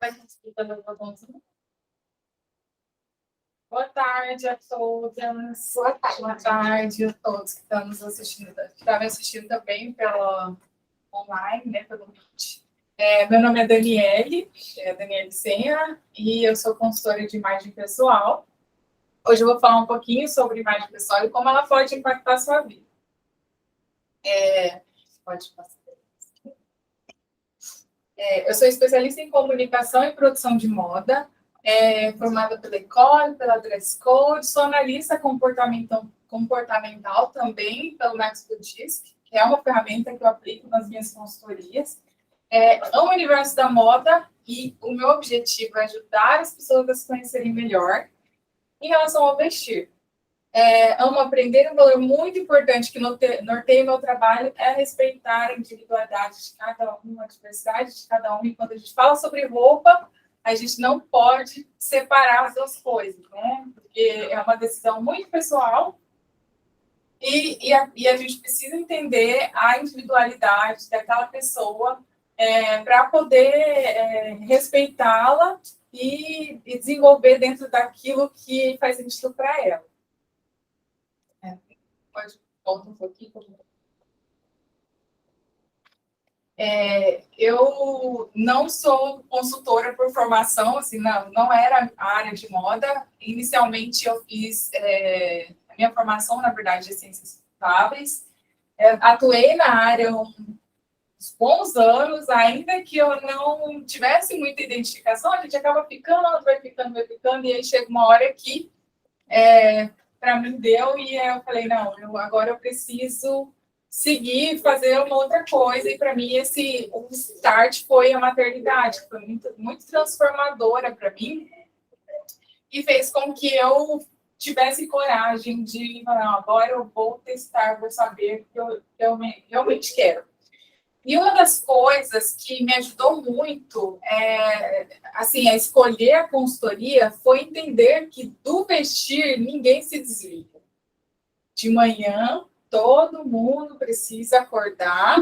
Vai explicar meu botãozinho. Boa tarde a todas. Boa tarde a todos que estão nos assistindo. Que estão me assistindo também pela online, né, pelo Meet. Meu nome é Daniele Senra, e eu sou consultora de imagem pessoal. Hoje eu vou falar um pouquinho sobre imagem pessoal e como ela pode impactar a sua vida. Pode passar. Eu sou especialista em comunicação e produção de moda, formada pela Ecole, pela Dress Code, sou analista comportamental também pelo Next2Disc, que é uma ferramenta que eu aplico nas minhas consultorias. Amo o universo da moda e o meu objetivo é ajudar as pessoas a se conhecerem melhor em relação ao vestir. Amo aprender, um valor muito importante que norteia o meu trabalho é respeitar a individualidade de cada um, a diversidade de cada um. E quando a gente fala sobre roupa, a gente não pode separar as duas coisas, né? Porque é uma decisão muito pessoal e a gente precisa entender a individualidade daquela pessoa para poder respeitá-la e desenvolver dentro daquilo que faz sentido para ela. Pode voltar um pouquinho. Eu não sou consultora por formação, assim, não era a área de moda. Inicialmente, eu fiz a minha formação, na verdade, de ciências contábeis. Atuei na área uns bons anos, ainda que eu não tivesse muita identificação, a gente acaba ficando, vai ficando, e aí chega uma hora que para mim deu, e eu falei, não, agora eu preciso seguir, fazer uma outra coisa, e para mim o start foi a maternidade, que foi muito, muito transformadora para mim, e fez com que eu tivesse coragem de falar, agora eu vou testar, vou saber o que eu realmente quero. E uma das coisas que me ajudou muito a escolher a consultoria foi entender que do vestir ninguém se desliga. De manhã, todo mundo precisa acordar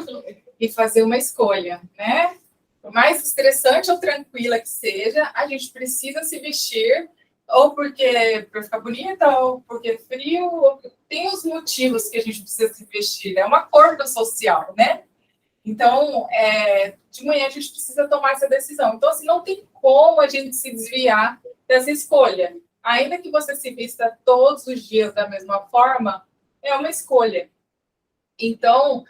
e fazer uma escolha, né? Por mais estressante ou tranquila que seja, a gente precisa se vestir ou porque para ficar bonita, ou porque é frio, ou tem os motivos que a gente precisa se vestir. É um acordo social, né? Então, de manhã a gente precisa tomar essa decisão. Então, assim, não tem como a gente se desviar dessa escolha. Ainda que você se vista todos os dias da mesma forma, é uma escolha. Então,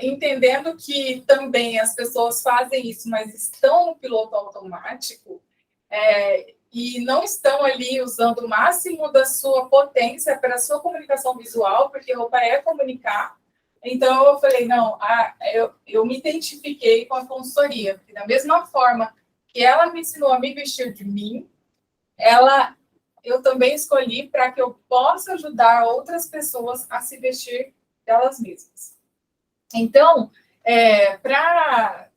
entendendo que também as pessoas fazem isso, mas estão no piloto automático, e não estão ali usando o máximo da sua potência para a sua comunicação visual, porque roupa é comunicar. Então, eu falei, não, eu me identifiquei com a consultoria, porque da mesma forma que ela me ensinou a me vestir de mim, eu também escolhi para que eu possa ajudar outras pessoas a se vestir delas mesmas. Então,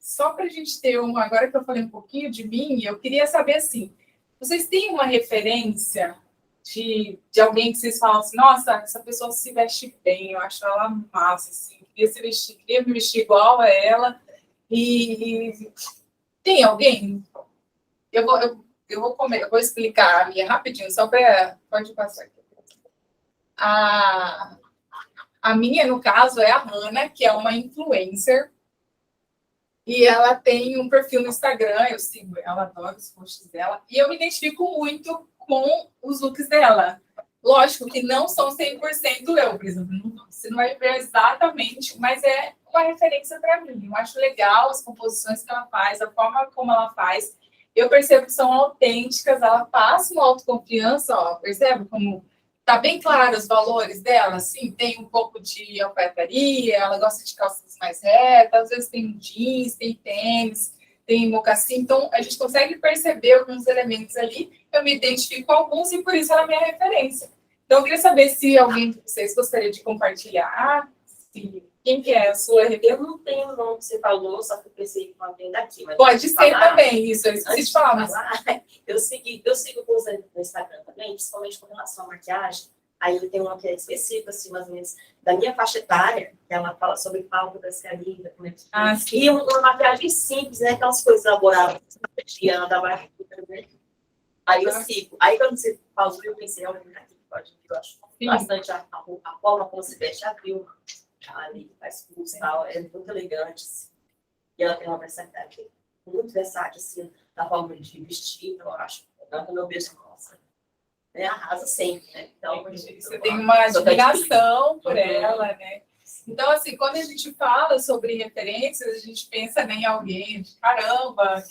só para a gente ter agora que eu falei um pouquinho de mim, eu queria saber, assim, vocês têm uma referência de alguém que vocês falam assim, nossa, essa pessoa se veste bem, eu acho ela massa, assim, queria me vestir igual a ela. E tem alguém? Eu vou explicar a minha rapidinho, só para... Pode passar aqui. A minha, no caso, é a Hannah, que é uma influencer, e ela tem um perfil no Instagram, eu sigo ela, adoro os posts dela, e eu me identifico muito com os looks dela. Lógico que não são 100% eu, por exemplo, você não vai ver exatamente, mas é uma referência para mim. Eu acho legal as composições que ela faz, a forma como ela faz. Eu percebo que são autênticas, ela passa uma autoconfiança, ó, percebe como tá bem claro os valores dela, sim, tem um pouco de alfaiataria, ela gosta de calças mais retas, às vezes tem jeans, tem tênis, tem mocassim, então a gente consegue perceber alguns elementos ali, eu me identifico com alguns e por isso ela é minha referência. Então eu queria saber se alguém de vocês gostaria de compartilhar, quem que é a sua referência? Eu não tenho o nome que você falou, só que eu pensei que alguém daqui. Mas pode ser também, isso, eu esqueci de falar. Eu sigo com você no Instagram também, principalmente com relação à maquiagem, Aí tem uma que é específica, assim, mais ou menos, da minha faixa etária, que ela fala sobre pálpebra escalida, como é que... E uma maquiagem simples, né? Aquelas coisas elaboradas, da barriga, né? Aí eu sigo. Aí quando você pausou, eu pensei, olha, aqui pode, eu acho bastante a forma como você veste a Vilma, ali, faz curso e tal, é muito elegante, assim. E ela tem uma versatilidade muito versátil, assim, na forma de vestir, eu acho. Quando eu vejo, nossa, né, arrasa sempre, né? Então, você tem uma admiração por ela, né? Então, assim, quando a gente fala sobre referências, a gente pensa em alguém, caramba,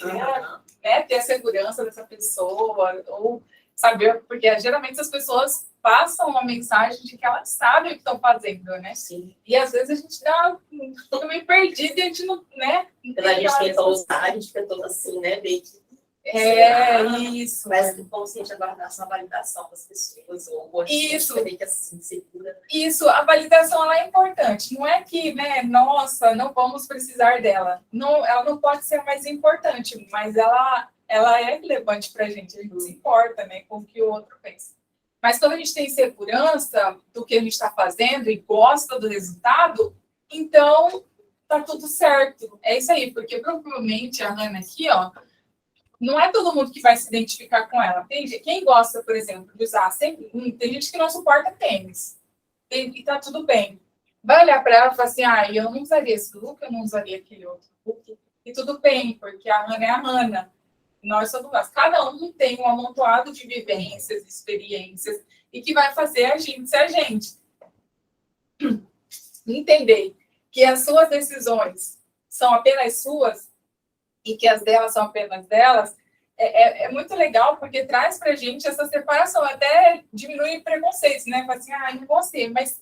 né, ter a segurança dessa pessoa, ou saber, porque geralmente as pessoas passam uma mensagem de que elas sabem o que estão fazendo, né? Sim. E às vezes a gente dá todo meio perdido e a gente não, né? Quando a gente tenta usar, a gente fica todo assim, né? Meio que isso. Mas como se a gente aguardasse uma validação das pessoas, ou isso. Meio que assim, segura. Isso, a validação ela é importante. Não é que, né, nossa, não vamos precisar dela. Não, ela não pode ser mais importante, mas ela é relevante para a gente se importa, né, com o que o outro pensa. Mas quando a gente tem segurança do que a gente está fazendo e gosta do resultado, então tá tudo certo. É isso aí, porque provavelmente a Hannah aqui, ó, não é todo mundo que vai se identificar com ela. Quem gosta, por exemplo, de usar sempre, tem gente que não suporta tênis. E tá tudo bem. Vai olhar para ela e falar assim, eu não usaria esse look, eu não usaria aquele outro look. E tudo bem, porque a Hannah é a Hannah. Nós somos nós. Cada um tem um amontoado de vivências, experiências, e que vai fazer a gente ser a gente. Entender que as suas decisões são apenas suas e que as delas são apenas delas, é muito legal, porque traz para a gente essa separação, até diminui preconceitos, né? Fala assim, não gostei, mas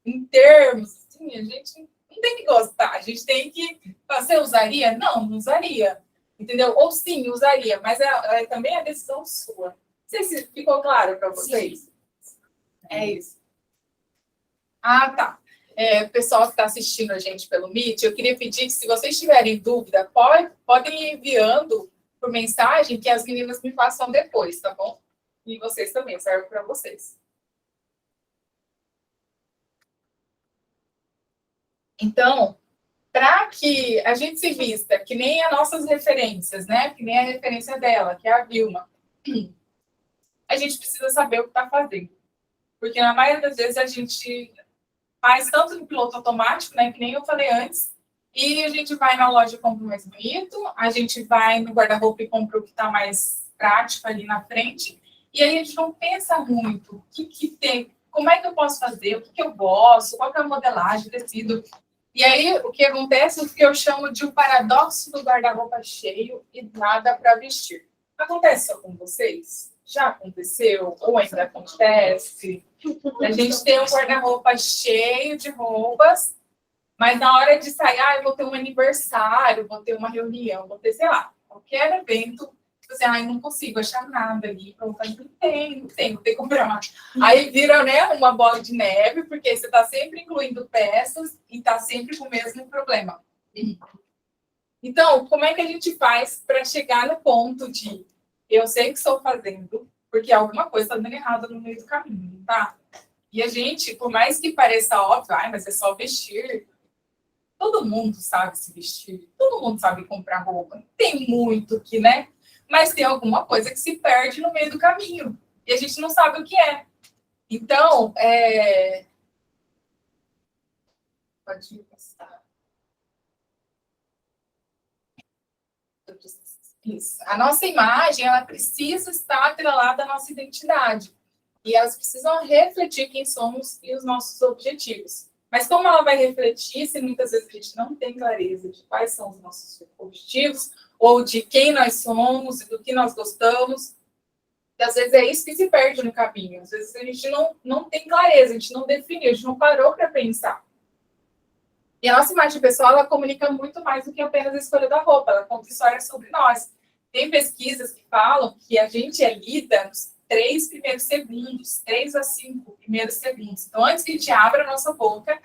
em termos, assim, a gente não tem que gostar, a gente tem que... Você usaria? Não usaria, entendeu? Ou sim, usaria, mas também é decisão sua. Não sei se ficou claro para vocês. Sim. É isso. Tá. O pessoal que está assistindo a gente pelo Meet, eu queria pedir que, se vocês tiverem dúvida, podem ir enviando por mensagem, que as meninas me façam depois, tá bom? E vocês também, serve para vocês. Então, para que a gente se vista, que nem as nossas referências, né? Que nem a referência dela, que é a Vilma, a gente precisa saber o que está fazendo. Porque na maioria das vezes a gente faz tanto no piloto automático, né? Que nem eu falei antes, e a gente vai na loja e compra o mais bonito, a gente vai no guarda-roupa e compra o que está mais prático ali na frente, e aí a gente não pensa muito o que tem, como é que eu posso fazer, o que eu gosto, qual que é a modelagem, tecido. E aí o que acontece é o que eu chamo de o paradoxo do guarda-roupa cheio e nada para vestir. Acontece só com vocês? Já aconteceu? Ou ainda acontece? A gente tem um guarda-roupa cheio de roupas, mas na hora de sair, eu vou ter um aniversário, vou ter uma reunião, vou ter, sei lá, qualquer evento, você, não consigo achar nada ali, não tem, vou ter que comprar mais. Aí vira, né, uma bola de neve, porque você está sempre incluindo peças e está sempre com o mesmo problema. Então, como é que a gente faz para chegar no ponto de eu sei que estou fazendo, porque alguma coisa está dando errado no meio do caminho, tá? E a gente, por mais que pareça óbvio, mas é só vestir, todo mundo sabe se vestir, todo mundo sabe comprar roupa, tem muito que, né? Mas tem alguma coisa que se perde no meio do caminho, e a gente não sabe o que é. Então, pode passar. Isso. A nossa imagem, ela precisa estar atrelada à nossa identidade. E elas precisam refletir quem somos e os nossos objetivos. Mas como ela vai refletir se muitas vezes a gente não tem clareza de quais são os nossos objetivos, ou de quem nós somos e do que nós gostamos, e às vezes é isso que se perde no caminho. Às vezes a gente não tem clareza, a gente não definiu, a gente não parou para pensar. E a nossa imagem pessoal, ela comunica muito mais do que apenas a escolha da roupa, ela conta histórias sobre nós. Tem pesquisas que falam que a gente é lida nos 3 primeiros segundos, 3 a 5 primeiros segundos. Então, antes que a gente abra a nossa boca,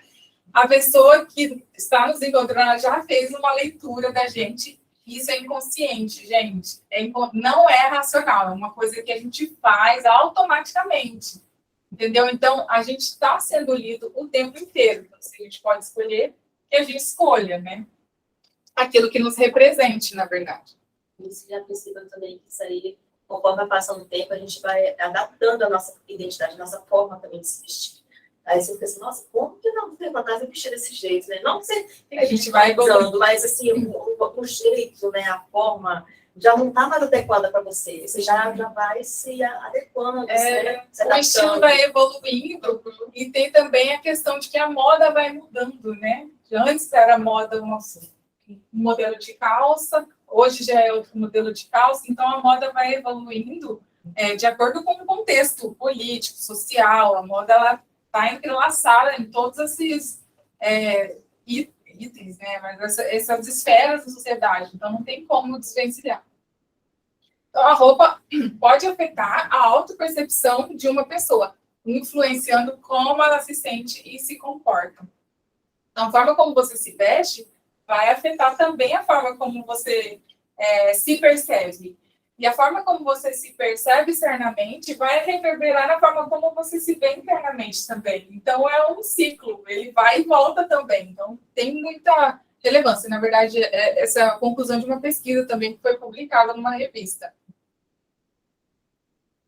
a pessoa que está nos encontrando, ela já fez uma leitura da gente. Isso é inconsciente, gente. Não é racional, é uma coisa que a gente faz automaticamente. Entendeu? Então, a gente está sendo lido o tempo inteiro. Então, se a gente pode escolher, que a gente escolha, né? Aquilo que nos represente, na verdade. Isso já percebeu também que isso aí, conforme vai passando o tempo, a gente vai adaptando a nossa identidade, a nossa forma também de se vestir. Aí você fica assim, nossa, como que não tempo atrás eu vestia desse jeito, né? Não que você a gente vai evoluindo, mas assim, o jeito, né, a forma já não está mais adequada para você. Você já vai se adequando, o estilo vai evoluindo e tem também a questão de que a moda vai mudando, né? Antes era moda, nossa, um modelo de calça, hoje já é outro modelo de calça, então a moda vai evoluindo de acordo com o contexto político, social, a moda ela está entrelaçada em todos esses itens, né? Mas essas esferas da sociedade, então não tem como desvencilhar. Então, a roupa pode afetar a autopercepção de uma pessoa, influenciando como ela se sente e se comporta. Então, a forma como você se veste vai afetar também a forma como você se percebe. E a forma como você se percebe externamente vai reverberar na forma como você se vê internamente também. Então, é um ciclo, ele vai e volta também. Então, tem muita relevância. Na verdade, essa é a conclusão de uma pesquisa também que foi publicada numa revista.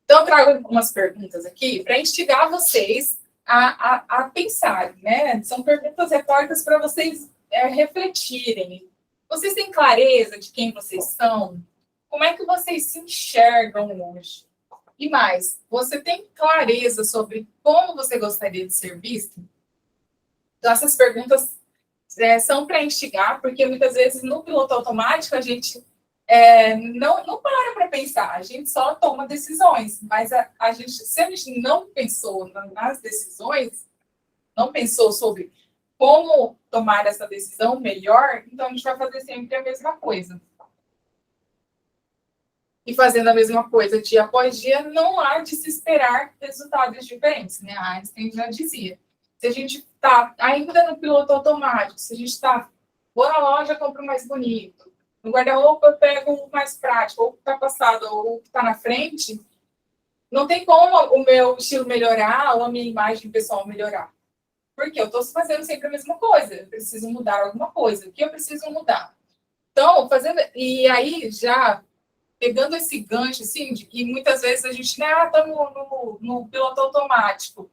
Então, eu trago algumas perguntas aqui para instigar vocês a pensarem, né? São perguntas retortas para vocês refletirem. Vocês têm clareza de quem vocês são? Como é que vocês se enxergam hoje? E mais, você tem clareza sobre como você gostaria de ser visto? Então, essas perguntas são para instigar, porque muitas vezes no piloto automático a gente não para pensar, a gente só toma decisões, mas se a gente não pensou nas decisões, não pensou sobre como tomar essa decisão melhor, então a gente vai fazer sempre a mesma coisa. E fazendo a mesma coisa dia após dia, não há de se esperar resultados diferentes, né? A Einstein já dizia. Se a gente está ainda no piloto automático, se a gente está, vou na loja, compro o mais bonito, no guarda-roupa eu pego o mais prático, ou o que está passado, ou o que está na frente, não tem como o meu estilo melhorar ou a minha imagem pessoal melhorar. Porque eu estou fazendo sempre a mesma coisa, eu preciso mudar alguma coisa. O que eu preciso mudar? Então, e aí já pegando esse gancho, assim, de que muitas vezes a gente, né, está no piloto automático.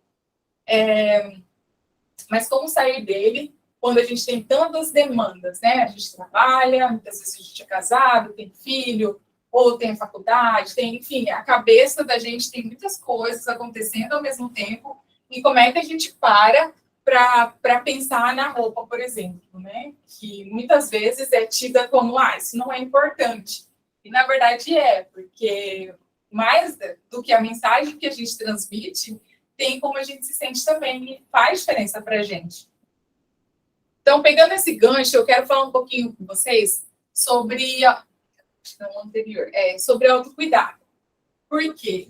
Mas como sair dele quando a gente tem tantas demandas, né? A gente trabalha, muitas vezes a gente é casado, tem filho, ou tem faculdade, tem, enfim, a cabeça da gente tem muitas coisas acontecendo ao mesmo tempo. E como é que a gente para pensar na roupa, por exemplo, né? Que muitas vezes é tida como, isso não é importante. E, na verdade, porque mais do que a mensagem que a gente transmite, tem como a gente se sente também, e faz diferença para a gente. Então, pegando esse gancho, eu quero falar um pouquinho com vocês sobre sobre autocuidado. Por quê?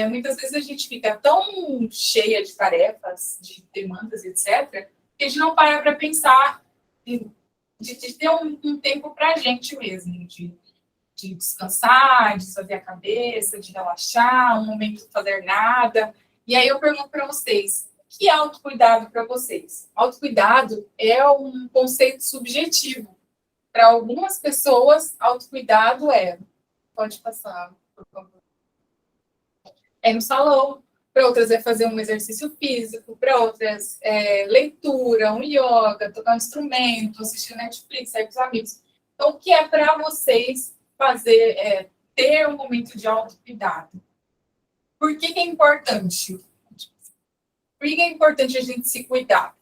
Muitas vezes a gente fica tão cheia de tarefas, de demandas, etc., que a gente não para pensar de ter um tempo para a gente mesmo, de descansar, de fazer a cabeça, de relaxar, um momento de fazer nada. E aí eu pergunto para vocês, que é autocuidado para vocês? Autocuidado é um conceito subjetivo. Para algumas pessoas, autocuidado pode passar, por favor. É no salão, para outras é fazer um exercício físico, para outras leitura, um yoga, tocar um instrumento, assistir Netflix, sair com os amigos. Então, o que é para vocês ter um momento de autocuidado? Por que é importante? Por que é importante a gente se cuidar?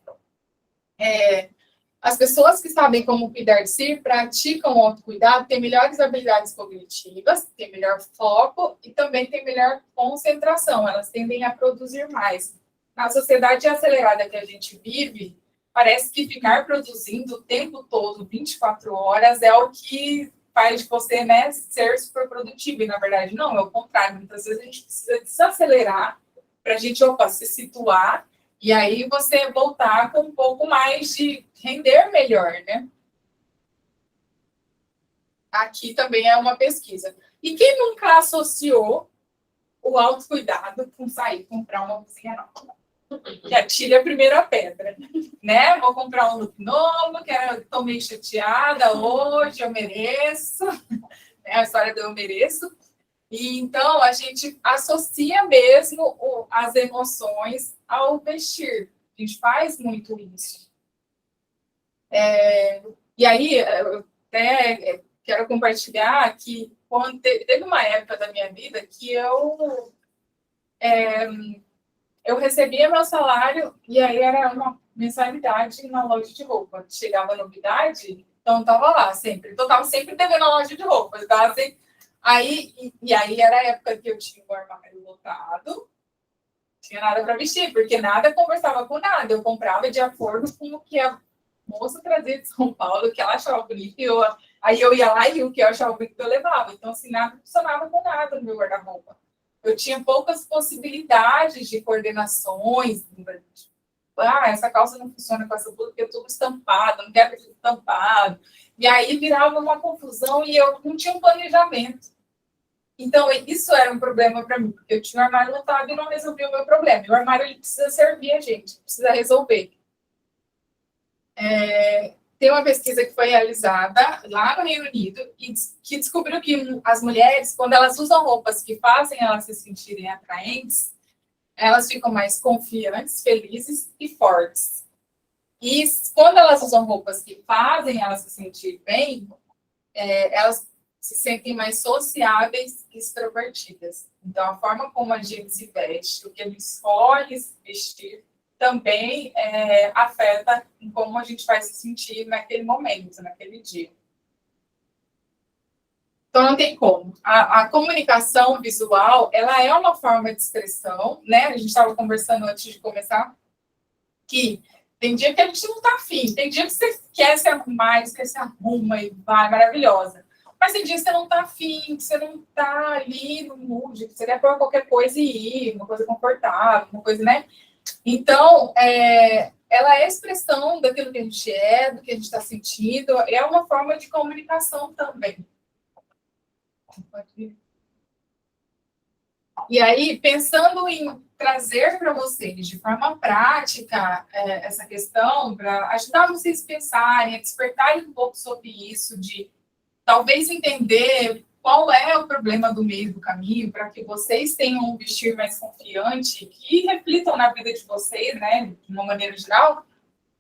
As pessoas que sabem como cuidar de si, praticam o autocuidado, têm melhores habilidades cognitivas, têm melhor foco e também têm melhor concentração. Elas tendem a produzir mais. Na sociedade acelerada que a gente vive, parece que ficar produzindo o tempo todo, 24 horas, é o que faz de você, né, ser super produtivo. E, na verdade, não, é o contrário. Muitas vezes a gente precisa desacelerar para a gente, se situar e aí você voltar com um pouco mais de render melhor, né? Aqui também é uma pesquisa. E quem nunca associou o autocuidado com sair comprar uma blusinha nova. Que atire a primeira pedra, né? Vou comprar um look novo, que estou meio chateada hoje, eu mereço. É a história do eu mereço. E então a gente associa mesmo as emoções ao vestir. A gente faz muito isso. E aí, eu até quero compartilhar que quando teve uma época da minha vida que eu recebia meu salário e aí era uma mensalidade na loja de roupa. Chegava novidade, então estava lá sempre. Então estava sempre devendo a loja de roupa. Tava sempre... aí era a época que eu tinha o armário lotado, não tinha nada para vestir, porque nada conversava com nada. Eu comprava de acordo com o que a moça trazia de São Paulo, que ela achava bonito, aí eu ia lá e o que eu achava bonito eu levava. Então, assim, nada funcionava com nada no meu guarda-roupa. Eu tinha poucas possibilidades de coordenações. Essa calça não funciona com essa blusa porque é tudo estampado, não quero tudo estampado. E aí virava uma confusão e eu não tinha um planejamento. Então, isso era um problema para mim, porque eu tinha um armário lotado e não resolvia o meu problema. E o armário ele precisa servir a gente, precisa resolver. Tem uma pesquisa que foi realizada lá no Reino Unido e que descobriu que as mulheres, quando elas usam roupas que fazem elas se sentirem atraentes, elas ficam mais confiantes, felizes e fortes. E quando elas usam roupas que fazem elas se sentir bem, elas se sentem mais sociáveis e extrovertidas. Então, a forma como a gente se veste, o que a gente escolhe vestir, também afeta em como a gente vai se sentir naquele momento, naquele dia. Então, não tem como. A comunicação visual, ela é uma forma de expressão, né? A gente estava conversando antes de começar, que tem dia que a gente não está afim, tem dia que você quer se arrumar, você se arruma e vai, maravilhosa. Mas tem dia que você não está afim, que você não está ali no mood, que você quer pôr qualquer coisa e ir, uma coisa confortável, uma coisa, né? Então, ela é a expressão daquilo que a gente é, do que a gente está sentindo, é uma forma de comunicação também. E aí, pensando em trazer para vocês de forma prática essa questão, para ajudar vocês a pensarem, a despertarem um pouco sobre isso, de talvez entender qual é o problema do meio do caminho, para que vocês tenham um vestir mais confiante, que reflitam na vida de vocês, né, de uma maneira geral,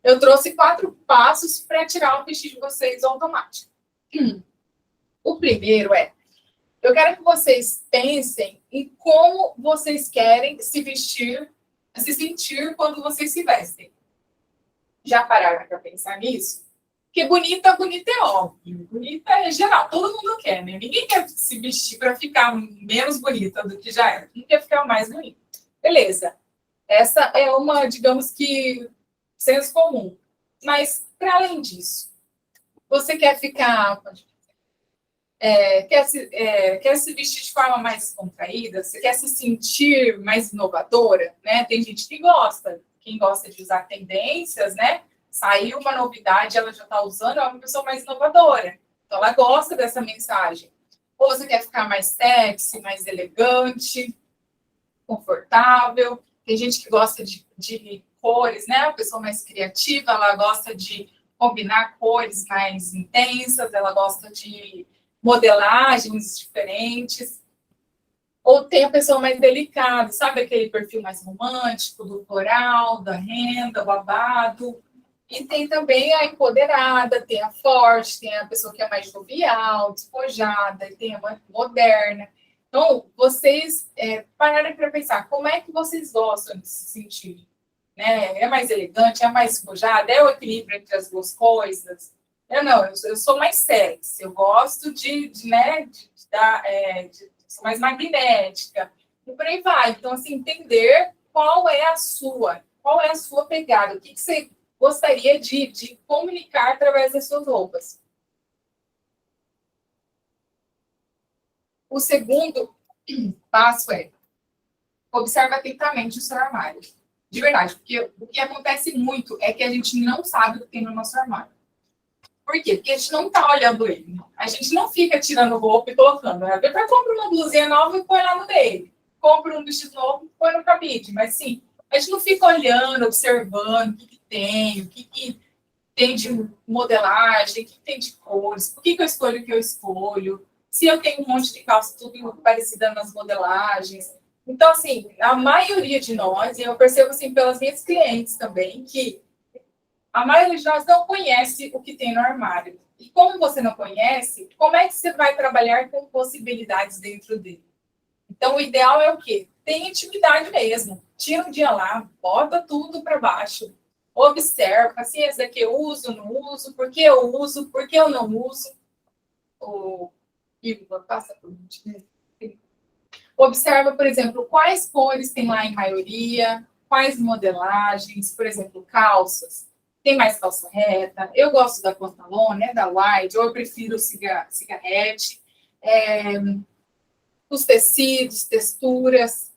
eu trouxe 4 passos para tirar o vestir de vocês automático. O primeiro eu quero que vocês pensem em como vocês querem se vestir, se sentir quando vocês se vestem. Já pararam para pensar nisso? Porque bonita é óbvio. Bonita é geral, todo mundo quer, né? Ninguém quer se vestir para ficar menos bonita do que já é. Ninguém quer ficar mais bonita. Beleza. Essa é uma, digamos que, senso comum. Mas, para além disso, você quer ficar... quer se vestir de forma mais contraída? Você quer se sentir mais inovadora? Né? Tem gente que gosta. Quem gosta de usar tendências, né? Saiu uma novidade, ela já está usando, é uma pessoa mais inovadora. Então, ela gosta dessa mensagem. Ou você quer ficar mais sexy, mais elegante, confortável. Tem gente que gosta de cores, né? A pessoa mais criativa, ela gosta de combinar cores mais intensas, ela gosta de modelagens diferentes. Ou tem a pessoa mais delicada, sabe aquele perfil mais romântico, do floral, da renda, babado. E tem também a empoderada, tem a forte, tem a pessoa que é mais jovial, despojada, e tem a moderna. Então, vocês pararem para pensar, como é que vocês gostam de se sentir? Né? É mais elegante, é mais despojada, é o equilíbrio entre as duas coisas? Eu sou mais sexy, eu gosto sou mais magnética, e por aí vai. Então, assim, entender qual é a sua pegada, o que você gostaria de comunicar através das suas roupas. O segundo passo observe atentamente o seu armário. De verdade, porque o que acontece muito é que a gente não sabe o que tem no nosso armário. Por quê? Porque a gente não está olhando ele. A gente não fica tirando roupa e colocando. Depois compra uma blusinha nova e põe lá no dele. compra um vestido novo, põe no cabide. Mas, sim, a gente não fica olhando, observando o que tem, o que tem de modelagem, o que tem de cores, por que eu escolho o que eu escolho, se eu tenho um monte de calça tudo parecida nas modelagens. Então, assim, a maioria de nós, e eu percebo assim pelas minhas clientes também, que a maioria de nós não conhece o que tem no armário. E como você não conhece, como é que você vai trabalhar com possibilidades dentro dele? Então, o ideal é o quê? Tem intimidade mesmo. Tira um dia lá, bota tudo para baixo. Observa, assim, esse daqui eu uso, não uso, por que eu uso, por que eu não uso. O Ivo, passa por mim. Observa, por exemplo, quais cores tem lá em maioria, quais modelagens, por exemplo, calças. Tem mais calça reta? Eu gosto da pantalona, né, da wide, ou eu prefiro cigarrete. Os tecidos, texturas.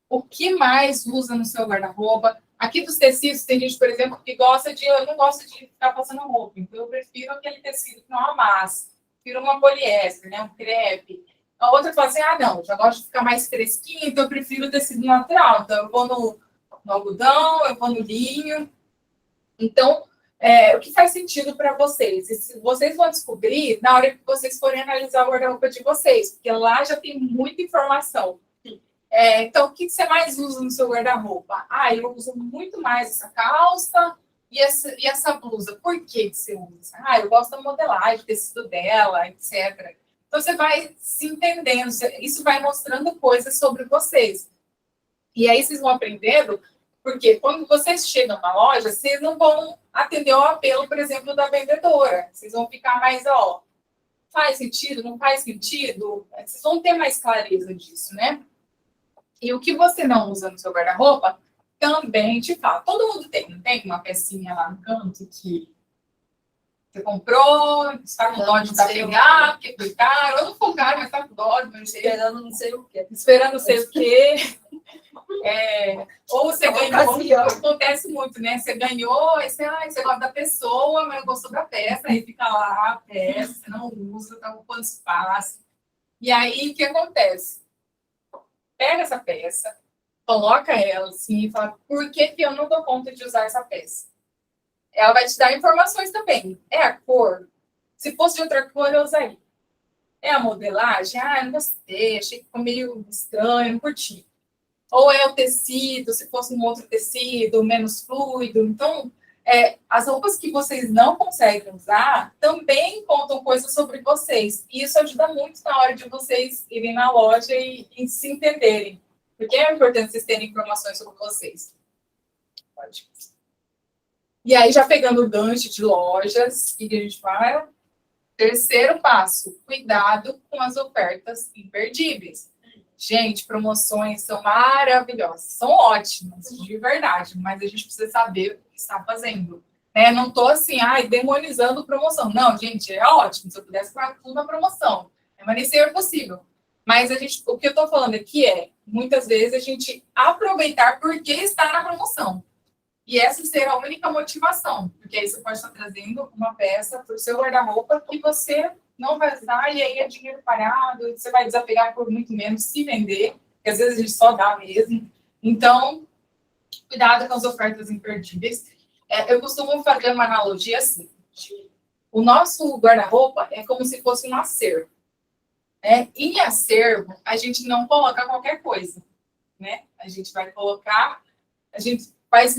O que mais usa no seu guarda-roupa? Aqui dos tecidos, tem gente, por exemplo, que gosta de... Eu não gosto de ficar passando roupa, então eu prefiro aquele tecido que não amassa. Prefiro uma poliéster, né, um crepe. A outra fala assim, não, já gosto de ficar mais fresquinho, então eu prefiro o tecido natural. Então eu vou no algodão, eu vou no linho. Então, o que faz sentido para vocês? E vocês vão descobrir na hora que vocês forem analisar o guarda-roupa de vocês, porque lá já tem muita informação. Então, o que você mais usa no seu guarda-roupa? Eu uso muito mais essa calça e essa blusa. Por que você usa? Eu gosto da modelagem, tecido dela, etc. Então, você vai se entendendo. Isso vai mostrando coisas sobre vocês. E aí, vocês vão aprendendo, porque quando vocês chegam na loja, vocês não vão atender ao apelo, por exemplo, da vendedora. Vocês vão ficar mais, faz sentido, não faz sentido? Vocês vão ter mais clareza disso, né? E o que você não usa no seu guarda-roupa, também te fala. Todo mundo tem, não tem uma pecinha lá no canto que você comprou, está com dó de pegar, porque foi caro, ou não foi caro, mas está com dó de não sei, esperando não sei o quê. Esperando não sei o quê. Ou você ganhou, acontece muito, né? Você ganhou, aí você gosta da pessoa, mas não gostou da peça, aí fica lá a peça, você não usa, está ocupando espaço. E aí, o que acontece? Pega essa peça, coloca ela assim e fala, por que eu não dou conta de usar essa peça? Ela vai te dar informações também. É a cor? Se fosse de outra cor, eu usaria. É a modelagem? Não gostei, achei que ficou meio estranho, não curti. Ou é o tecido, se fosse um outro tecido, menos fluido. Então, as roupas que vocês não conseguem usar também contam coisas sobre vocês. E isso ajuda muito na hora de vocês irem na loja e se entenderem. Porque é importante vocês terem informações sobre vocês. Pode. E aí, já pegando o gancho de lojas, o que a gente fala? Terceiro passo, cuidado com as ofertas imperdíveis. Gente, promoções são maravilhosas, são ótimas, de verdade, mas a gente precisa saber o que está fazendo. Não estou assim, demonizando promoção. Não, gente, é ótimo, se eu pudesse falar tudo na promoção, mas nem sempre é possível. Mas o que eu estou falando aqui muitas vezes, a gente aproveitar porque está na promoção. E essa ser a única motivação, porque aí você pode estar trazendo uma peça para o seu guarda-roupa que você não vai usar, e aí é dinheiro parado, você vai desapegar por muito menos se vender, porque às vezes a gente só dá mesmo. Então, cuidado com as ofertas imperdíveis. Eu costumo fazer uma analogia assim, o nosso guarda-roupa é como se fosse um acervo. Em acervo, a gente não coloca qualquer coisa, né? A gente vai colocar, a gente faz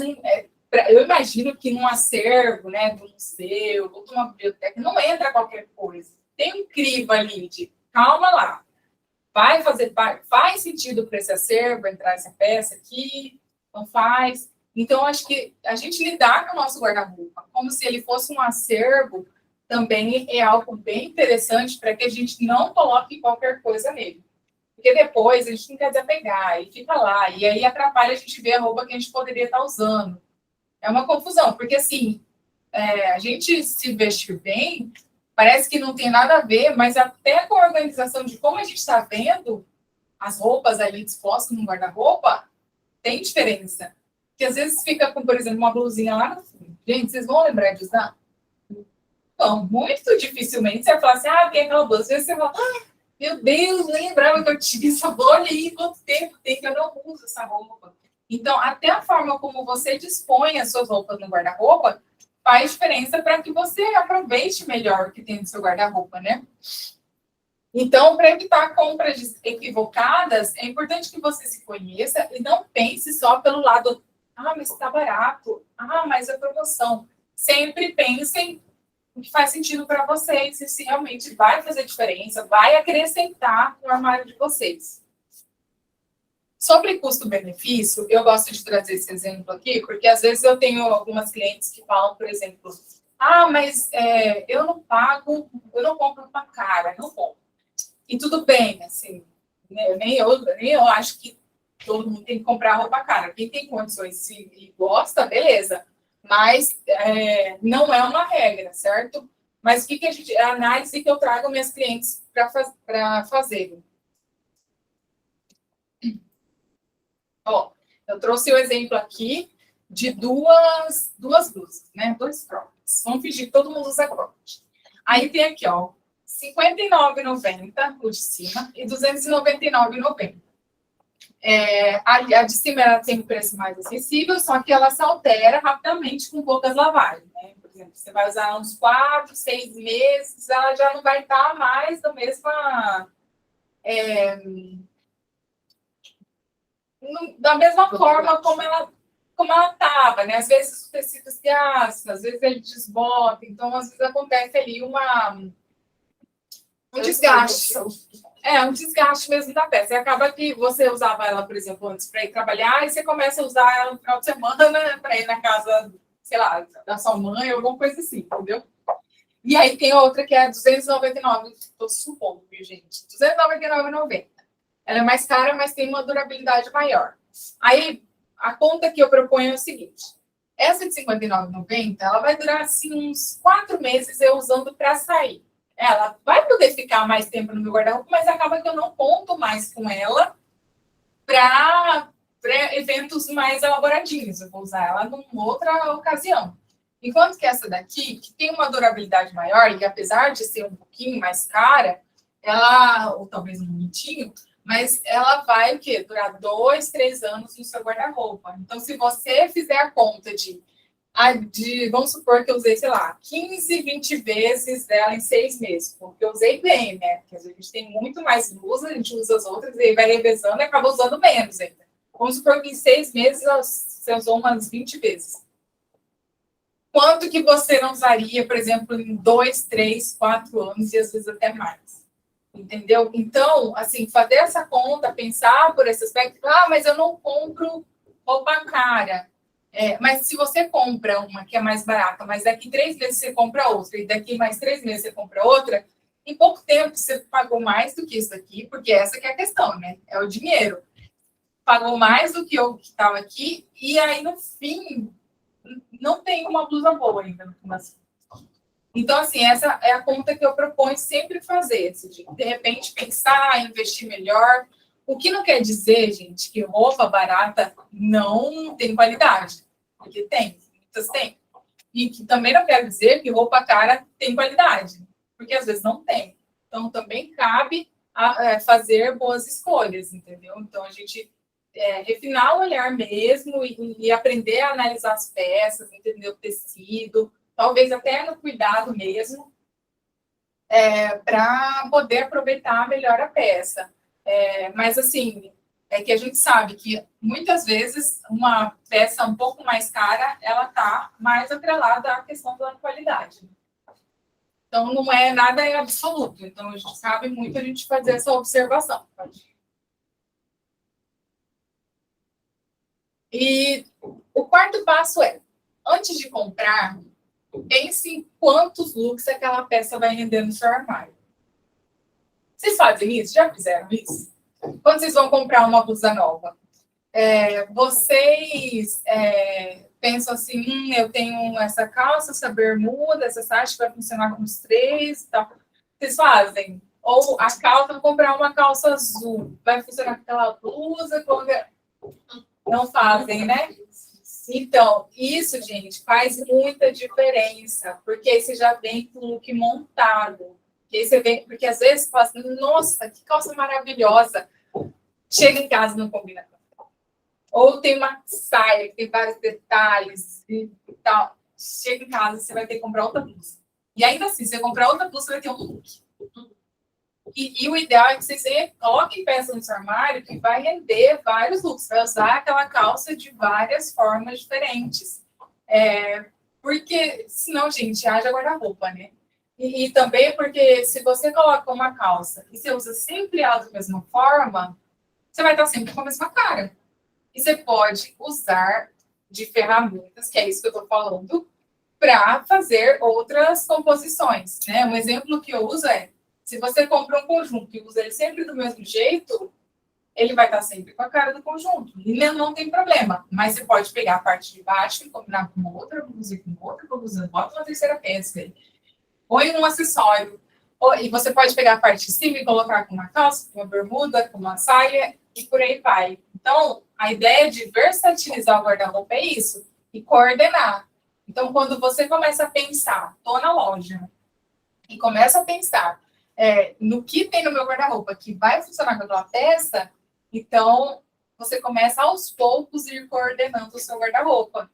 eu imagino que num acervo, né, de um museu, ou de uma biblioteca, não entra qualquer coisa. Tem um crivo ali de, calma lá, faz sentido para esse acervo entrar essa peça aqui, não faz. Então, acho que a gente lidar com o nosso guarda-roupa como se ele fosse um acervo também é algo bem interessante para que a gente não coloque qualquer coisa nele. Porque depois a gente não quer desapegar, e fica lá, e aí atrapalha a gente ver a roupa que a gente poderia estar usando. É uma confusão, porque assim, a gente se vestir bem, parece que não tem nada a ver, mas até com a organização de como a gente está vendo as roupas ali dispostas no guarda-roupa, tem diferença. Porque às vezes fica com, por exemplo, uma blusinha lá no fundo. Gente, vocês vão lembrar de usar? Então, muito dificilmente você vai falar assim, tem aquela blusa. Às vezes você fala, Meu Deus, lembrava que eu tinha essa bolha aí, quanto tempo tem que eu não uso essa roupa. Então, até a forma como você dispõe as suas roupas no guarda-roupa faz diferença para que você aproveite melhor o que tem no seu guarda-roupa, né? Então, para evitar compras equivocadas, é importante que você se conheça e não pense só pelo lado, mas está barato, mas é promoção. Sempre pensem o que faz sentido para vocês, e se realmente vai fazer diferença, vai acrescentar no armário de vocês. Sobre custo-benefício, eu gosto de trazer esse exemplo aqui, porque às vezes eu tenho algumas clientes que falam, por exemplo, mas eu não pago, eu não compro uma cara, não compro. E tudo bem, assim, nem eu acho que todo mundo tem que comprar roupa cara. Quem tem condições e gosta, beleza. Mas não é uma regra, certo? Mas o que a análise que eu trago minhas clientes para fazerem? Eu trouxe o exemplo aqui de duas blusas, né? 2 croppeds. Vamos fingir que todo mundo usa cropped. Aí tem aqui, ó, R$ 59,90 o de cima e R$ 299,90. A de cima ela tem um preço mais acessível, só que ela se altera rapidamente com poucas lavagens, né? Por exemplo, você vai usar uns 4, 6 meses, ela já não vai estar mais da mesma forma como ela estava, né? Às vezes os tecidos gastam, às vezes ele desbota, então às vezes acontece ali um desgaste. Um desgaste mesmo da peça. E acaba que você usava ela, por exemplo, antes para ir trabalhar, e você começa a usar ela no final de semana para ir na casa, sei lá, da sua mãe, alguma coisa assim, entendeu? E aí tem outra que é R$299, estou supondo, viu, gente? R$299,90. Ela é mais cara, mas tem uma durabilidade maior. Aí, a conta que eu proponho é o seguinte. Essa de R$59,90, ela vai durar, assim, uns 4 meses eu usando para sair. Ela vai poder ficar mais tempo no meu guarda-roupa, mas acaba que eu não conto mais com ela para eventos mais elaboradinhos. Eu vou usar ela numa outra ocasião. Enquanto que essa daqui, que tem uma durabilidade maior, e apesar de ser um pouquinho mais cara, ela, ou talvez um minutinho, mas ela vai o quê? Durar 2, 3 anos no seu guarda-roupa. Então, se você fizer a conta vamos supor que eu usei, sei lá, 15, 20 vezes dela em 6 meses, porque eu usei bem, né? Porque a gente tem muito mais blusa, a gente usa as outras, e aí vai revezando e acaba usando menos ainda. Vamos supor que em 6 meses você usou umas 20 vezes. Quanto que você não usaria, por exemplo, em 2, 3, 4 anos e às vezes até mais? Entendeu? Então, assim, fazer essa conta, pensar por esse aspecto, mas eu não compro roupa cara. Mas se você compra uma que é mais barata, mas daqui 3 meses você compra outra, e daqui mais 3 meses você compra outra, em pouco tempo você pagou mais do que isso aqui, porque essa que é a questão, né? É o dinheiro. Pagou mais do que o que estava aqui, e aí no fim não tem uma blusa boa ainda no final. Então, assim, essa é a conta que eu proponho sempre fazer, de repente pensar, investir melhor. O que não quer dizer, gente, que roupa barata não tem qualidade, porque tem, muitas tem. E que também não quer dizer que roupa cara tem qualidade, porque às vezes não tem. Então, também cabe fazer boas escolhas, entendeu? Então, a gente refinar o olhar mesmo e aprender a analisar as peças, entender o tecido, talvez até no cuidado mesmo, para poder aproveitar melhor a peça. Mas, assim, é que a gente sabe que muitas vezes uma peça um pouco mais cara, ela está mais atrelada à questão da qualidade. Então, não é nada absoluto. Então, a gente sabe muito a gente fazer essa observação. E o quarto passo é, antes de comprar, pense em quantos looks aquela peça vai render no seu armário. Vocês fazem isso? Já fizeram isso? Quando vocês vão comprar uma blusa nova, vocês pensam assim, eu tenho essa calça, essa bermuda, essa saia vai funcionar com os 3 e tal. Vocês fazem? Ou a calça, vou comprar uma calça azul, vai funcionar com aquela blusa? Não fazem, né? Então, isso, gente, faz muita diferença, porque aí você já vem com o look montado. Porque aí você vê, porque às vezes você fala assim, nossa, que calça maravilhosa. Chega em casa e não combina. Ou tem uma saia que tem vários detalhes e tal. Chega em casa, você vai ter que comprar outra blusa. E ainda assim, se você comprar outra blusa, você vai ter um look. E o ideal é que vocês coloquem peça no seu armário que vai render vários looks. Vai usar aquela calça de várias formas diferentes. Porque, senão, gente, haja guarda-roupa, né? E também porque se você coloca uma calça e você usa sempre ela da mesma forma, você vai estar sempre com a mesma cara. E você pode usar de ferramentas, que é isso que eu estou falando, para fazer outras composições, né? Um exemplo que eu uso é, se você compra um conjunto e usa ele sempre do mesmo jeito, ele vai estar sempre com a cara do conjunto. E não tem problema. Mas você pode pegar a parte de baixo e combinar com outra blusa, bota uma terceira peça, põe um acessório. E você pode pegar a parte de cima e colocar com uma calça, com uma bermuda, com uma saia, e por aí vai. Então, a ideia de versatilizar o guarda-roupa é isso, e coordenar. Então, quando você começa a pensar, estou na loja, e começa a pensar no que tem no meu guarda-roupa que vai funcionar com aquela peça, então você começa aos poucos a ir coordenando o seu guarda-roupa.